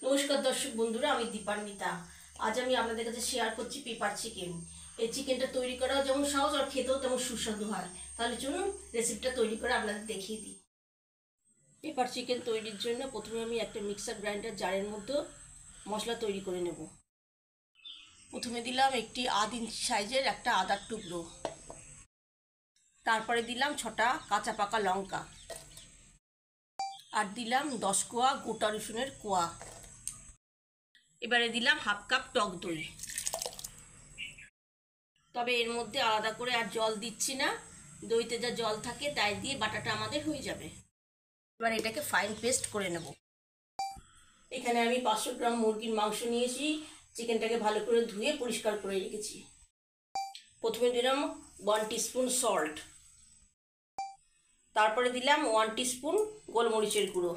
নমস্কার দর্শক বন্ধুরা, আমি দীপান্বিতা। আজ আমি আপনাদের কাছে শেয়ার করছি পেপার চিকেন। এই চিকেনটা তৈরি করাও যেমন সহজ আর খেতেও তেমন সুস্বাদু হয়। তাহলে চলুন রেসিপিটা তৈরি করে আপনাদের দেখিয়ে দিই। পেপার চিকেন তৈরির জন্য প্রথমে আমি একটা মিক্সার গ্রাইন্ডার জারের মধ্যে মশলা তৈরি করে নেব। প্রথমে দিলাম একটি আধ ইঞ্চি সাইজের একটা আদার টুকরো, তারপরে দিলাম 6টা কাঁচা পাকা লঙ্কা, আর দিলাম 10 কোয়া গোটা রসুনের কোয়া। এবারে দিলাম হাফ কাপ টক দই। তবে এর মধ্যে আলাদা করে আর জল দিচ্ছি না, দইতে যা জল থাকে তাই দিয়ে বাটাটা আমাদের হয়ে যাবে। এবার এটাকে ফাইন পেস্ট করে নেব। এখানে আমি 500 গ্রাম মুরগির মাংস নিয়েছি। চিকেনটাকে ভালো করে ধুয়ে পরিষ্কার করে রেখেছি। প্রথমে দিলাম 1 টিস্পুন সল্ট, তারপরে দিলাম 1 টিস্পুন গোলমরিচের গুঁড়ো।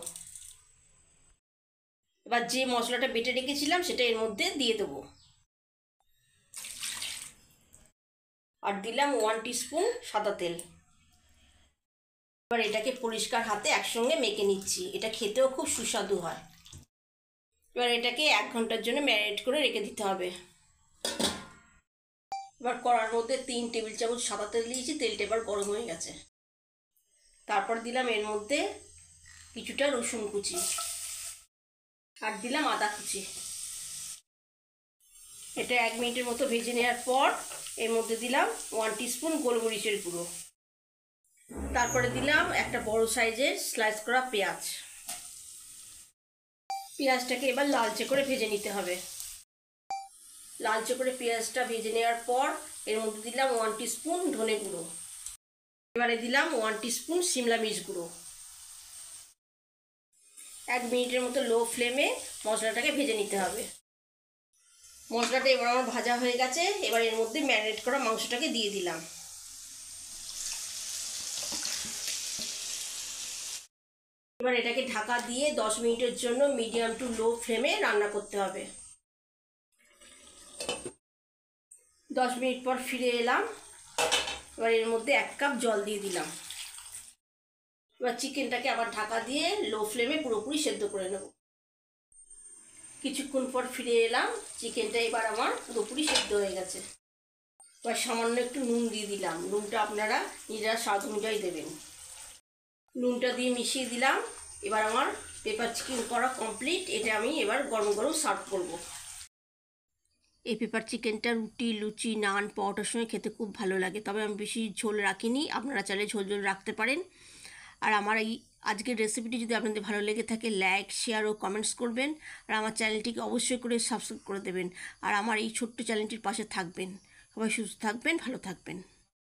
এবার যে মশলাটা বেটে রেখেছিলাম সেটা এর মধ্যে দিয়ে দেবো, আর দিলাম 1 টিস্পুন সাদা তেল। এবার এটাকে পরিষ্কার হাতে একসঙ্গে মেখে নিচ্ছি। এটা খেতেও খুব সুস্বাদু হয়। এবার এটাকে 1 ঘন্টার জন্য ম্যারিনেট করে রেখে দিতে হবে। এবার কড়ার মধ্যে 3 টেবিল চামচ সাদা তেল দিয়েছি। তেলটা এবার গরম হয়ে গেছে। তারপর দিলাম এর মধ্যে কিছুটা রসুন কুচি, আর দিলাম আদা কুচি। এটা 1 মিনিটের মতো ভেজে নেওয়ার পর এর মধ্যে দিলাম 1 টিস্পুন গোলমরিচের গুঁড়ো। তারপরে দিলাম একটা বড় সাইজের স্লাইস করা পেঁয়াজ। পেঁয়াজটাকে এবার লালচে করে ভেজে নিতে হবে। লালচে করে পেঁয়াজটা ভেজে নেওয়ার পর এর মধ্যে দিলাম 1 টিস্পুন ধনে গুঁড়ো। এবারে দিলাম 1 টিস্পুন সিমলা মির্চ গুঁড়ো। 1 মিনিটের মতো লো ফ্লেমে মশলাটাকে ভেজে নিতে হবে। মশলাটা এবার আমার ভাজা হয়ে গেছে। এবার এর মধ্যে ম্যারিনেট করা মাংসটাকে দিয়ে দিলাম। এবার এটাকে ঢাকা দিয়ে 10 মিনিটের জন্য মিডিয়াম টু লো ফ্লেমে রান্না করতে হবে। 10 মিনিট পর ফিরে এলাম। এবার এর মধ্যে 1 কাপ জল দিয়ে দিলাম। এবার চিকেনটাকে আবার ঢাকা দিয়ে লো ফ্লেমে পুরোপুরি সেদ্ধ করে নেব। কিছুক্ষণ পর ফিরে এলাম। চিকেনটা এবার আমার পুরোপুরি সেদ্ধ হয়ে গেছে। এবার সামান্য একটু নুন দিয়ে দিলাম। নুনটা আপনারা নিজেরা স্বাদ অনুযায়ী দেবেন। নুনটা দিয়ে মিশিয়ে দিলাম। এবার আমার পেপার চিকেন করা কমপ্লিট। এটা আমি এবার গরম গরম সার্ভ করব। এই পেপার চিকেনটা রুটি, লুচি, নান, পরোটার সঙ্গে খেতে খুব ভালো লাগে। তবে আমি বেশি ঝোল রাখিনি, আপনারা চাইলে ঝোল ঝোল রাখতে পারেন। আর আমার এই আজকের রেসিপিটি যদি আপনাদের ভালো লেগে থাকে, লাইক, শেয়ার ও কমেন্টস করবেন। আর আমার চ্যানেলটিকে অবশ্যই করে সাবস্ক্রাইব করে দেবেন। আর আমার এই ছোট্ট চ্যানেলটির পাশে থাকবেন। সবাই সুস্থ থাকবেন, ভালো থাকবেন।